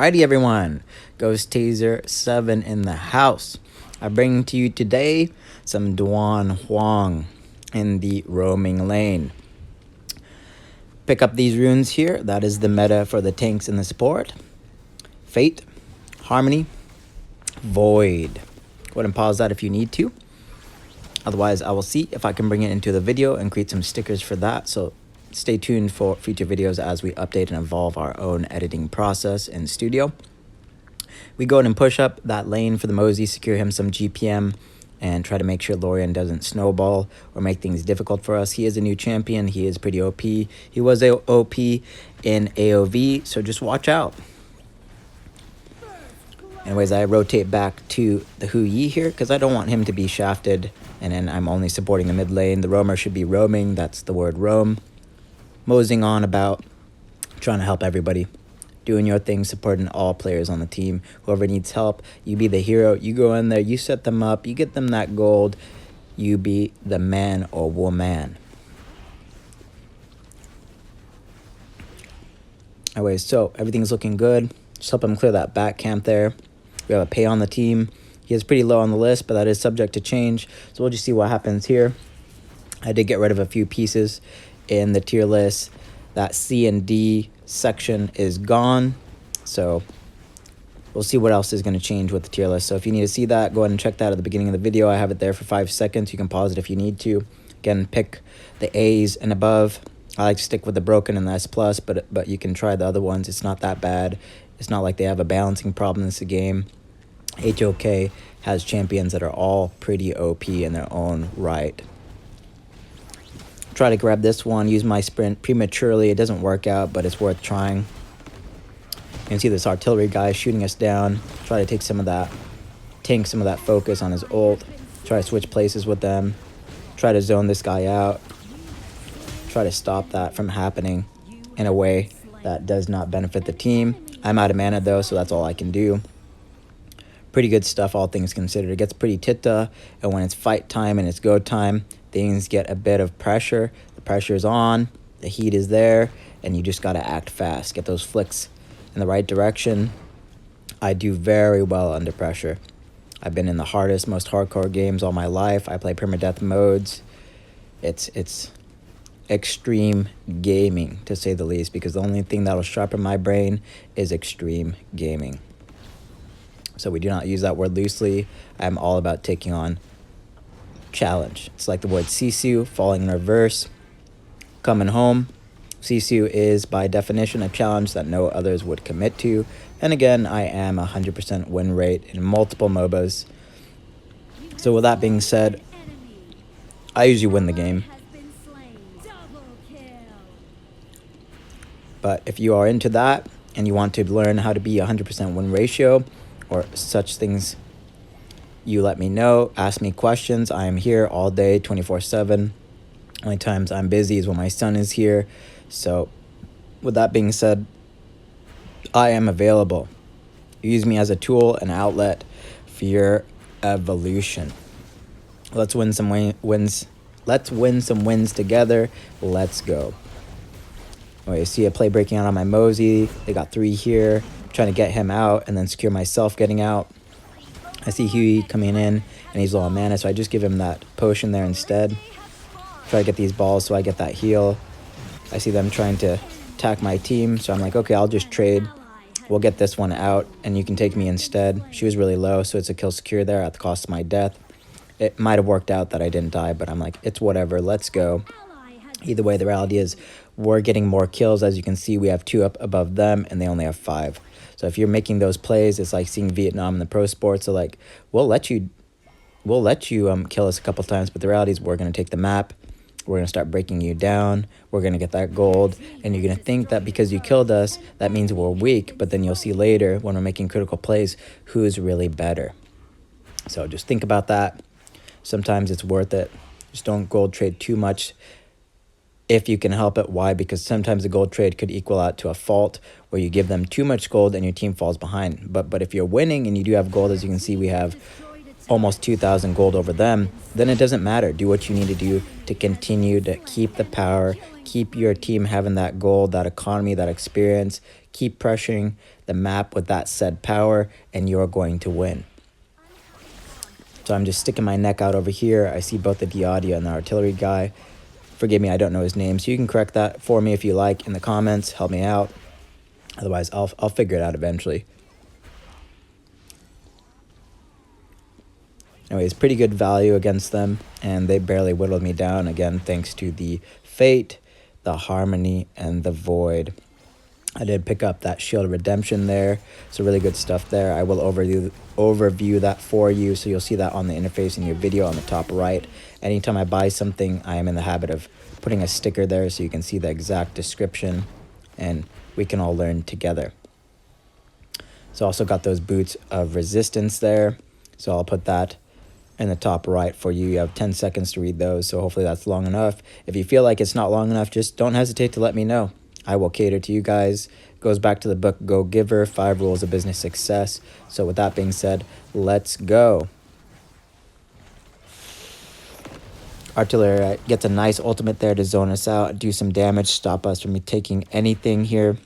Alrighty, everyone. Ghost Taser 7 in the house. I bring to you today some Donghuang in the roaming lane. Pick up these runes here. That is the meta for the tanks and the support. Fate, Harmony, Void. Go ahead and pause that if you need to. Otherwise, I will see if I can bring it into the video and create some stickers for that. So stay tuned for future videos as we update and evolve our own editing process in studio. We go ahead and push up that lane for the Mosey, secure him some GPM, and try to make sure Lorian doesn't snowball or make things difficult for us. He is a new champion. He is pretty OP. He was OP in AOV, so just watch out. Anyways, I rotate back to the Hu Yi here because I don't want him to be shafted, and then I'm only supporting the mid lane. The roamer should be roaming. That's the word roam. Moseying on about, trying to help everybody. Doing your thing, supporting all players on the team. Whoever needs help, you be the hero. You go in there, you set them up, you get them that gold. You be the man or woman. Anyways, so everything's looking good. Just help him clear that back camp there. We have a pay on the team. He is pretty low on the list, but that is subject to change. So we'll just see what happens here. I did get rid of a few pieces in the tier list. That C and D section is gone. So we'll see what else is going to change with the tier list. So if you need to see that, go ahead and check that at the beginning of the video. I have it there for 5 seconds. You can pause it if you need to. Again, pick the A's and above. I like to stick with the broken and the S+, but you can try the other ones. It's not that bad. It's not like they have a balancing problem in this game. HOK has champions that are all pretty OP in their own right. Try to grab this one, use my sprint prematurely. It doesn't work out, but it's worth trying. You can see this artillery guy shooting us down. Try to take some of that, tank some of that focus on his ult. Try to switch places with them. Try to zone this guy out. Try to stop that from happening in a way that does not benefit the team. I'm out of mana though, so that's all I can do. Pretty good stuff, all things considered. It gets pretty titta, and when it's fight time and it's go time, things get a bit of pressure. The pressure is on, the heat is there, and you just got to act fast. Get those flicks in the right direction. I do very well under pressure. I've been in the hardest, most hardcore games all my life. I play permadeath modes. It's extreme gaming, to say the least, because the only thing that'll sharpen my brain is extreme gaming. So we do not use that word loosely. I'm all about taking on challenge. It's like the word Sisu, falling in reverse, coming home. Sisu is by definition a challenge that no others would commit to. And again, I am 100% win rate in multiple MOBAs. So with that being said, I usually win the game. But if you are into that and you want to learn how to be 100% win ratio or such things, you let me know. Ask me questions. I am here all day, 24/7. Only times I'm busy is when my son is here. So with that being said, I am available. Use me as a tool, an outlet for your evolution. Let's win some wins. Let's win some wins together. Let's go. You see a play breaking out on my Mosey. They got 3 here. I'm trying to get him out and then secure myself getting out. I see Huey coming in, and he's low on mana, so I just give him that potion there instead. Try to get these balls so I get that heal. I see them trying to attack my team, so I'm like, okay, I'll just trade. We'll get this one out, and you can take me instead. She was really low, so it's a kill secure there at the cost of my death. It might have worked out that I didn't die, but I'm like, it's whatever, let's go. Either way, the reality is we're getting more kills. As you can see, we have 2 up above them, and they only have 5. So if you're making those plays, it's like seeing Vietnam in the pro sports. So like, we'll let you kill us a couple times, but the reality is we're going to take the map. We're going to start breaking you down. We're going to get that gold, and you're going to think that because you killed us, that means we're weak. But then you'll see later when we're making critical plays who's really better. So just think about that. Sometimes it's worth it. Just don't gold trade too much if you can help it. Why? Because sometimes a gold trade could equal out to a fault where you give them too much gold and your team falls behind. But if you're winning and you do have gold, as you can see, we have almost 2,000 gold over them, then it doesn't matter. Do what you need to do to continue to keep the power, keep your team having that gold, that economy, that experience. Keep pressuring the map with that said power, and you're going to win. So I'm just sticking my neck out over here. I see both the Diadia and the artillery guy. Forgive me, I don't know his name, so you can correct that for me if you like in the comments. Help me out. Otherwise, I'll figure it out eventually. Anyways, pretty good value against them, and they barely whittled me down, again, thanks to the Fate, the Harmony, and the Void. I did pick up that Shield of Redemption there, so really good stuff there. I will overview that for you, so you'll see that on the interface in your video on the top right. Anytime I buy something, I am in the habit of putting a sticker there so you can see the exact description, and we can all learn together. So also got those Boots of Resistance there, so I'll put that in the top right for you. You have 10 seconds to read those, so hopefully that's long enough. If you feel like it's not long enough, just don't hesitate to let me know. I will cater to you guys. Goes back to the book Go Giver, 5 Rules of Business Success. So with that being said, let's go. Artillery gets a nice ultimate there to zone us out, do some damage, stop us from taking anything here.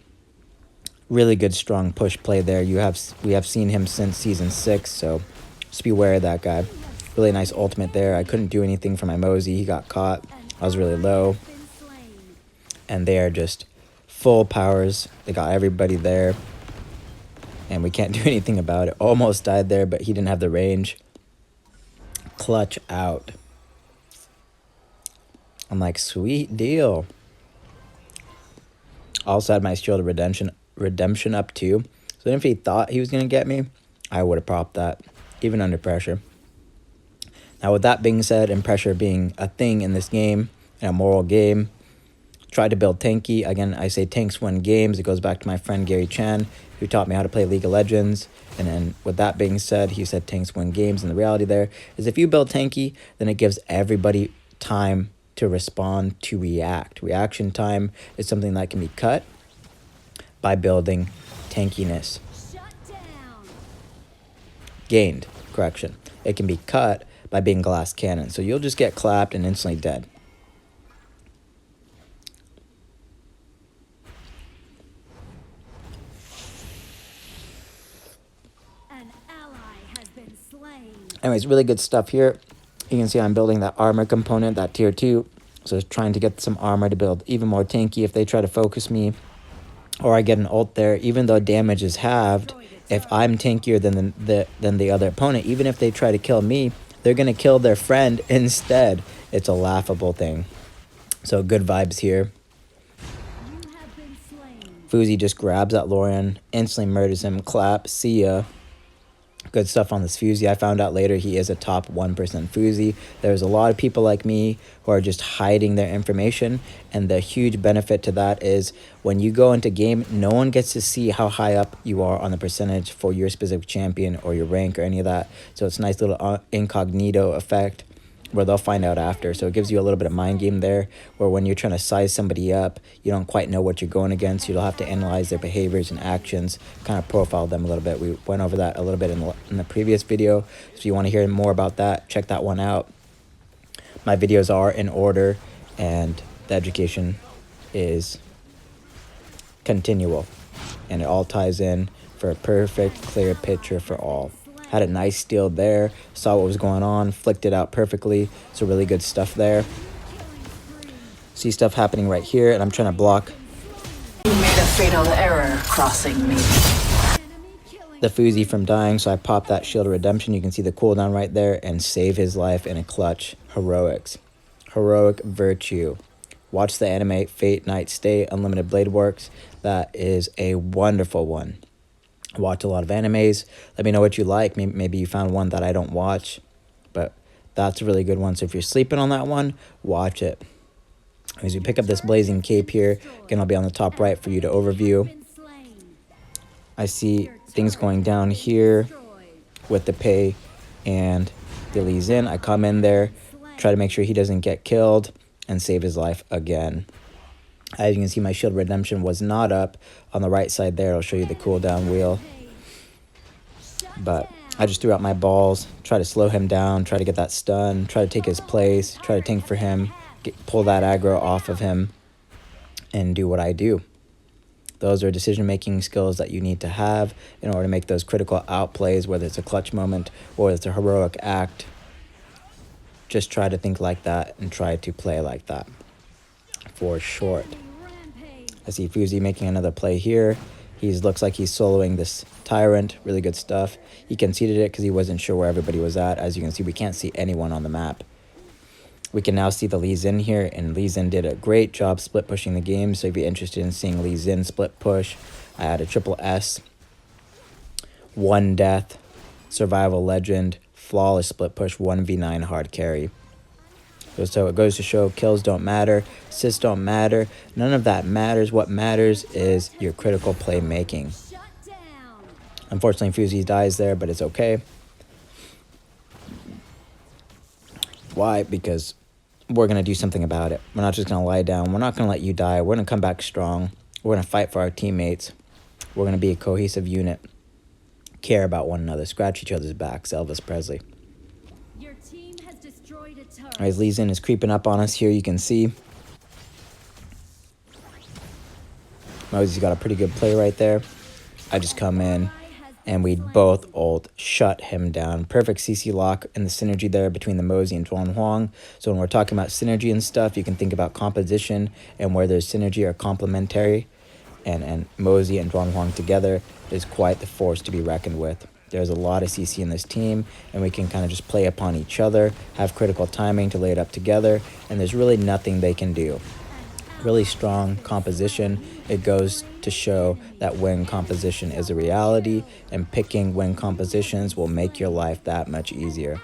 Really good strong push play there. We have seen him since season 6, so just beware of that guy. Really nice ultimate there. I couldn't do anything for my Mosey. He got caught. I was really low. And they are just full powers. They got everybody there. And we can't do anything about it. Almost died there, but he didn't have the range. Clutch out. I'm like, sweet deal. Also had my Shield of Redemption up too. So if he thought he was going to get me, I would have popped that, even under pressure. Now with that being said, and pressure being a thing in this game, in a moral game, try to build tanky. Again, I say tanks win games. It goes back to my friend Gary Chan, who taught me how to play League of Legends. And then with that being said, he said tanks win games. And the reality there is if you build tanky, then it gives everybody time to respond, to react. Reaction time is something that can be cut by building tankiness. Gained, correction. It can be cut by being glass cannon. So you'll just get clapped and instantly dead. An ally has been slain. Anyways, really good stuff here. You can see I'm building that armor component, that tier 2. So trying to get some armor to build even more tanky if they try to focus me. Or I get an ult there, even though damage is halved. If I'm tankier than the other opponent, even if they try to kill me, they're going to kill their friend instead. It's a laughable thing. So good vibes here. Fuzi just grabs at Lorian, instantly murders him. Clap, see ya. Good stuff on this Fuzi. I found out later he is a top 1% Fuzi. There's a lot of people like me who are just hiding their information, and the huge benefit to that is when you go into game, no one gets to see how high up you are on the percentage for your specific champion or your rank or any of that. So it's a nice little incognito effect where they'll find out after. So it gives you a little bit of mind game there, where when you're trying to size somebody up, you don't quite know what you're going against. You'll have to analyze their behaviors and actions, kind of profile them a little bit. We went over that a little bit in the previous video. So if you want to hear more about that, check that one out. My videos are in order, and the education is continual, and it all ties in for a perfect, clear picture for all. Had a nice steal there, saw what was going on, flicked it out perfectly. So really good stuff there. See stuff happening right here, and I'm trying to block. You made a fatal error crossing me. The Fuzi from dying, so I popped that Shield of Redemption. You can see the cooldown right there, and save his life in a clutch. Heroics. Heroic virtue. Watch the anime Fate Night Stay Unlimited Blade Works. That is a wonderful one. Watch a lot of animes. Let me know what you like. Maybe you found one that I don't watch, but that's a really good one. So if you're sleeping on that one, watch it. As you pick up this blazing cape here, again, I'll be on the top right for you to overview. I see things going down here with the Pei and the Lee Sin. I come in there, try to make sure he doesn't get killed, and save his life again. As you can see, my Shield Redemption was not up on the right side there. I'll show you the cooldown wheel. But I just threw out my balls, try to slow him down, try to get that stun, try to take his place, try to tank for him, pull that aggro off of him, and do what I do. Those are decision-making skills that you need to have in order to make those critical outplays, whether it's a clutch moment or it's a heroic act. Just try to think like that and try to play like that. For short. I see Fuzi making another play here. He looks like he's soloing this Tyrant. Really good stuff. He conceded it because he wasn't sure where everybody was at. As you can see, we can't see anyone on the map. We can now see the Lee Sin here, and Lee Sin did a great job split pushing the game. So if you're interested in seeing Lee Sin split push, I had a triple S, 1 death, survival legend, flawless split push, 1v9 hard carry. So it goes to show kills don't matter, assists don't matter, none of that matters. What matters is your critical playmaking. Unfortunately, Fuzi dies there, but it's okay. Why? Because we're going to do something about it. We're not just going to lie down. We're not going to let you die. We're going to come back strong. We're going to fight for our teammates. We're going to be a cohesive unit. Care about one another. Scratch each other's backs. Elvis Presley. Your team has destroyed a turret. Alright, Lee Sin is creeping up on us here. You can see. Mosey's got a pretty good play right there. I just come in, and we both ult, shut him down. Perfect CC lock and the synergy there between the Mosey and Donghuang. So when we're talking about synergy and stuff, you can think about composition and where there's synergy or complementary. And Mosey and Donghuang together is quite the force to be reckoned with. There's a lot of CC in this team, and we can kind of just play upon each other, have critical timing to lay it up together, and there's really nothing they can do. Really strong composition. It goes to show that win composition is a reality, and picking win compositions will make your life that much easier.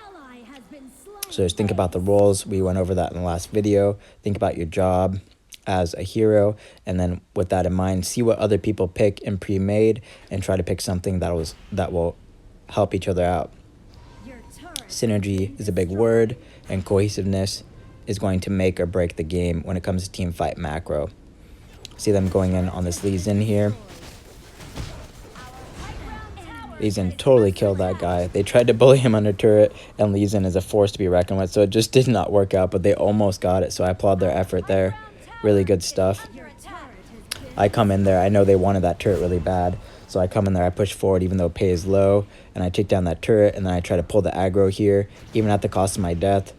So just think about the roles. We went over that in the last video. Think about your job as a hero, and then with that in mind, see what other people pick in pre-made and try to pick something that will help each other out. Synergy is a big word, and cohesiveness is going to make or break the game when it comes to team fight macro. See them going in on this Lee Sin here. Lee Sin totally killed that guy. They tried to bully him under turret, and Lee Sin is a force to be reckoned with, so it just did not work out, but they almost got it, so I applaud their effort there. Really good stuff. I come in there. I know they wanted that turret really bad, so I come in there. I push forward even though Pei is low, and I take down that turret, and then I try to pull the aggro here, even at the cost of my death,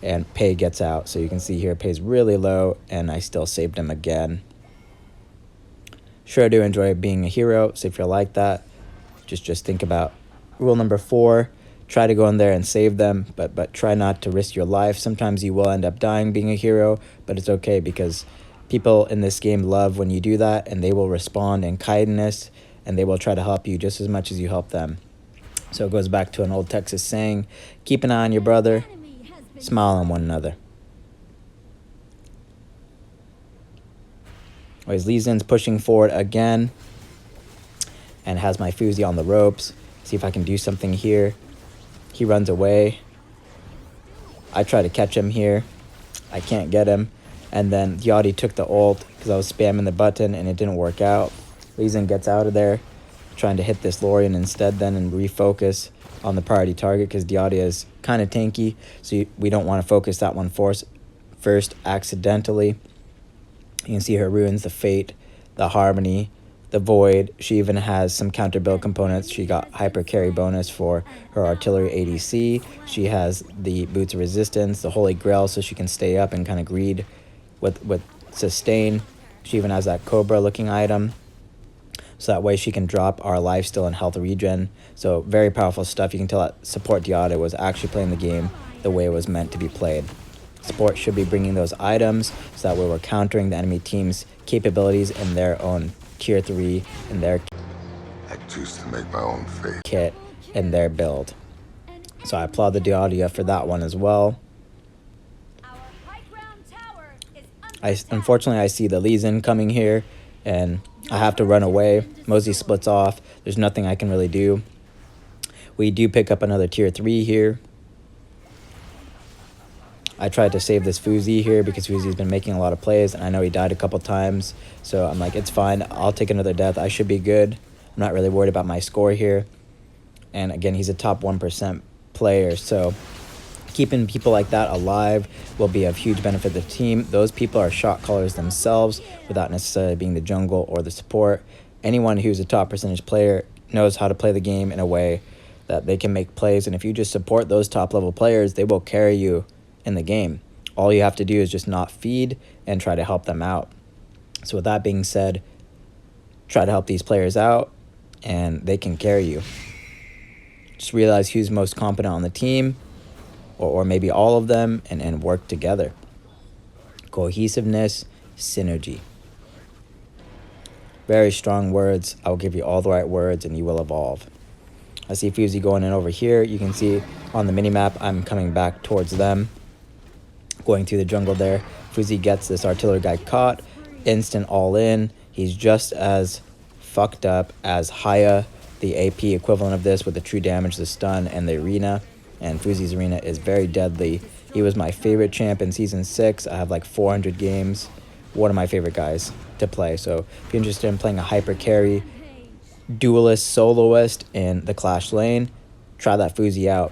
and Pei gets out. So you can see here Pei's really low, and I still saved him again. Sure, I do enjoy being a hero, so if you're like that, just think about rule number 4. Try to go in there and save them, but try not to risk your life. Sometimes you will end up dying being a hero, but it's okay because people in this game love when you do that, and they will respond in kindness, and they will try to help you just as much as you help them. So it goes back to an old Texas saying, keep an eye on your brother, smile on one another. Anyways, Lee Sin's pushing forward again and has my Fuzi on the ropes. See if I can do something here. He runs away. I try to catch him here. I can't get him. And then Yachty took the ult because I was spamming the button and it didn't work out. Lee Sin gets out of there, trying to hit this Lorian instead then and refocus on the priority target because Yachty is kind of tanky. So we don't want to focus that one first accidentally. You can see her ruins the Fate, the Harmony, the Void. She even has some counter build components. She got hyper carry bonus for her artillery ADC. She has the Boots of Resistance, the Holy Grail, so she can stay up and kind of greed with sustain. She even has that Cobra looking item, so that way she can drop our lifesteal and health regen. So very powerful stuff. You can tell that support Diada was actually playing the game the way it was meant to be played. Support should be bringing those items so that way we're countering the enemy team's capabilities in their own tier 3 in their I choose to make my own fate. kit in their build. So I applaud the Diadia for that one as well. Unfortunately I see the Lee Sin coming here and I have to run away. Mosey splits off. There's nothing I can really do. We do pick up another tier 3 here. I tried to save this Fuzi here because Fuzi's been making a lot of plays, and I know he died a couple times. So I'm like, it's fine. I'll take another death. I should be good. I'm not really worried about my score here. And again, he's a top 1% player. So keeping people like that alive will be of huge benefit to the team. Those people are shot callers themselves without necessarily being the jungle or the support. Anyone who's a top percentage player knows how to play the game in a way that they can make plays. And if you just support those top level players, they will carry you in the game. All you have to do is just not feed and try to help them out. So with that being said, try to help these players out and they can carry you. Just realize who's most competent on the team, or maybe all of them, and work together. Cohesiveness, synergy. Very strong words. I'll give you all the right words and you will evolve. I see Fusey going in over here. You can see on the minimap, I'm coming back towards them, going through the jungle there. Fusey gets this artillery guy caught, instant all in. He's just as fucked up as Haya, the AP equivalent of this, with the true damage, the stun, and the arena. And Fusey's arena is very deadly. He was my favorite champ in Season 6. I have like 400 games. One of my favorite guys to play. So if you're interested in playing a hyper carry, duelist, soloist in the Clash lane, try that Fusey out.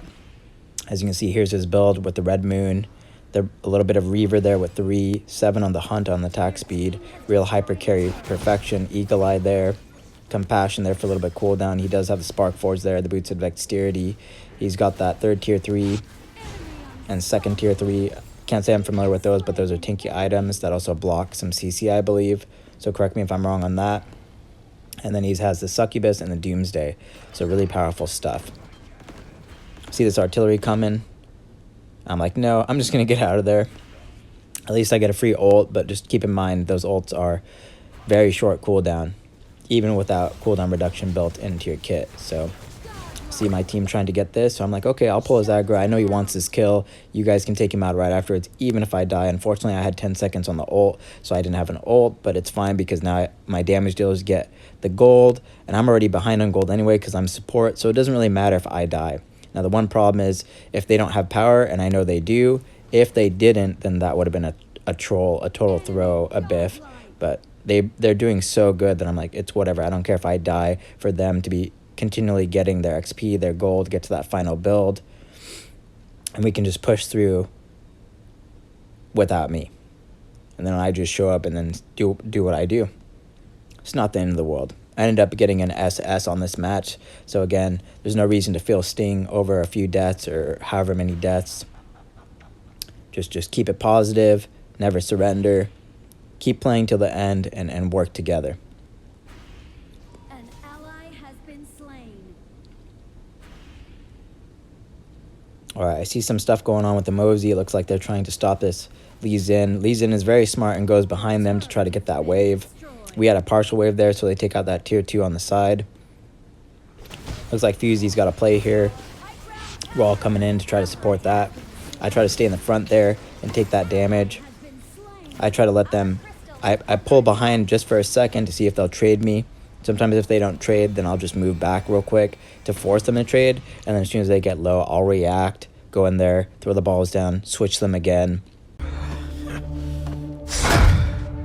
As you can see, here's his build with the Red Moon. A little bit of Reaver there with 3, 7 on the Hunt on the attack speed. Real hyper carry perfection. Eagle Eye there. Compassion there for a little bit cooldown. He does have the Spark Forge there, the Boots of Dexterity. He's got that 3rd tier 3 and 2nd tier 3. Can't say I'm familiar with those, but those are tinky items that also block some CC, I believe. So correct me if I'm wrong on that. And then he has the Succubus and the Doomsday. So really powerful stuff. See this artillery coming. I'm like, no, I'm just going to get out of there. At least I get a free ult, but just keep in mind those ults are very short cooldown, even without cooldown reduction built into your kit. So see my team trying to get this, so I'm like, okay, I'll pull his aggro. I know he wants his kill. You guys can take him out right afterwards, even if I die. Unfortunately, I had 10 seconds on the ult, so I didn't have an ult, but it's fine because now my damage dealers get the gold, and I'm already behind on gold anyway because I'm support, so it doesn't really matter if I die. Now, the one problem is if they don't have power, and I know they do, if they didn't, then that would have been a troll, a total throw, a biff, but they're doing so good that I'm like, it's whatever. I don't care if I die for them to be continually getting their XP, their gold, get to that final build, and we can just push through without me. And then I just show up and then do what I do. It's not the end of the world. I ended up getting an SS on this match, so again, there's no reason to feel sting over a few deaths or however many deaths. Just keep it positive, never surrender, keep playing till the end, and work together. An ally has been slain. Alright, I see some stuff going on with the Mosey. It looks like they're trying to stop this Lee Sin. Lee Sin is very smart and goes behind them to try to get that wave. We had a partial wave there, so they take out that tier 2 on the side. Looks like Fusey's got a play here. We're all coming in to try to support that. I try to stay in the front there and take that damage. I try to let them... I pull behind just for a second to see if they'll trade me. Sometimes if they don't trade, then I'll just move back real quick to force them to trade. And then as soon as they get low, I'll react, go in there, throw the balls down, switch them again.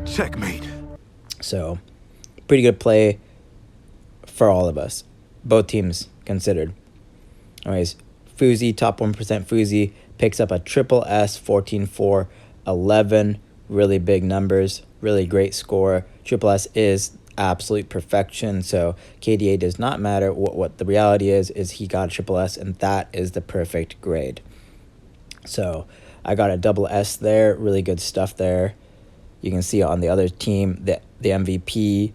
Checkmate. So, pretty good play for all of us. Both teams considered. Anyways, Fusey, top 1% Fusey, picks up a triple S, 14-4, 11. Really big numbers. Really great score. Triple S is absolute perfection. So, KDA does not matter. What the reality is he got a triple S, and that is the perfect grade. So, I got a double S there. Really good stuff there. You can see on the other team that the MVP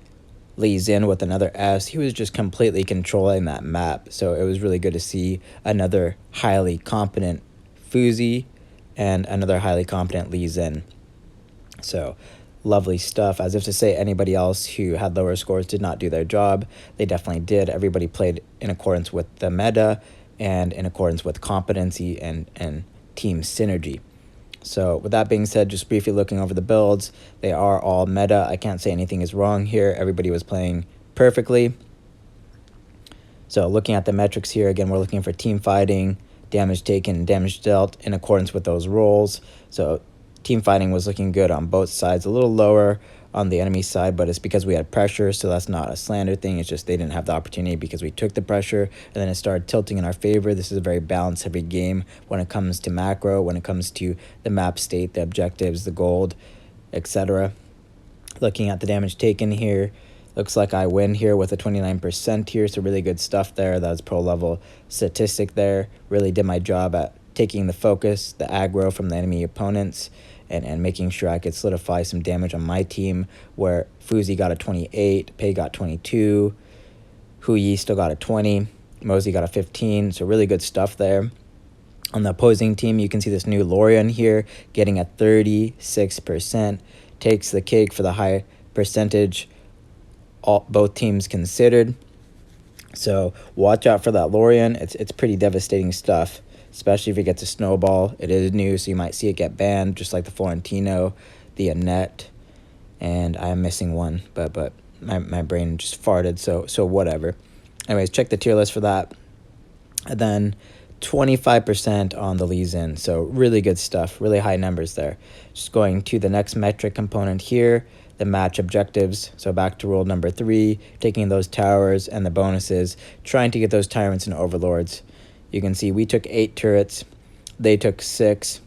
leads in with another S. He was just completely controlling that map. So it was really good to see another highly competent Fusey and another highly competent Lee Sin. So lovely stuff. As if to say anybody else who had lower scores did not do their job. They definitely did. Everybody played in accordance with the meta and in accordance with competency and team synergy. So with that being said, just briefly looking over the builds, they are all meta. I can't say anything is wrong here. Everybody was playing perfectly. So looking at the metrics here, again, we're looking for team fighting, damage taken, and damage dealt in accordance with those roles. So team fighting was looking good on both sides, a little lower on the enemy side, but it's because we had pressure, so that's not a slander thing. It's just they didn't have the opportunity because we took the pressure, and then it started tilting in our favor. This is a very balanced heavy game when it comes to macro, when it comes to the map state, the objectives, the gold, etc. Looking at the damage taken here, looks like I win here with a 29% here, so really good stuff there. That was pro level statistic there. Really did my job at taking the focus, the aggro from the enemy opponents, and making sure I could solidify some damage on my team, where Fuzi got a 28, Pei got 22, Hu Yi still got a 20, Mosey got a 15, so really good stuff there. On the opposing team, you can see this new Lorian here getting a 36%, takes the cake for the high percentage both teams considered. So watch out for that Lorian. It's pretty devastating stuff, especially if it gets a snowball. It is new, so you might see it get banned, just like the Florentino, the Annette, and I'm missing one, but my brain just farted, so whatever. Anyways, check the tier list for that. And then 25% on the Lee Sin, so really good stuff, really high numbers there. Just going to the next metric component here, the match objectives. So back to rule number 3, taking those towers and the bonuses, trying to get those tyrants and overlords. You can see we took 8 turrets. They took 6.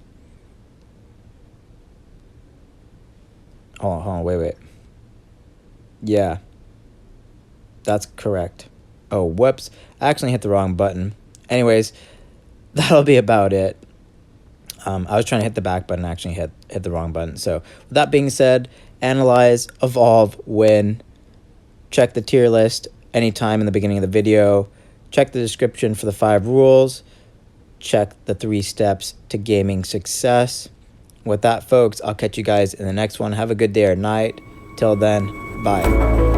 Hold on, wait. Yeah. That's correct. Oh, whoops. I actually hit the wrong button. Anyways, that'll be about it. I was trying to hit the back button, actually hit the wrong button. So with that being said, analyze, evolve, win. Check the tier list anytime in the beginning of the video. Check the description for the 5 rules. Check the 3 steps to gaming success. With that, folks, I'll catch you guys in the next one. Have a good day or night. Till then, bye.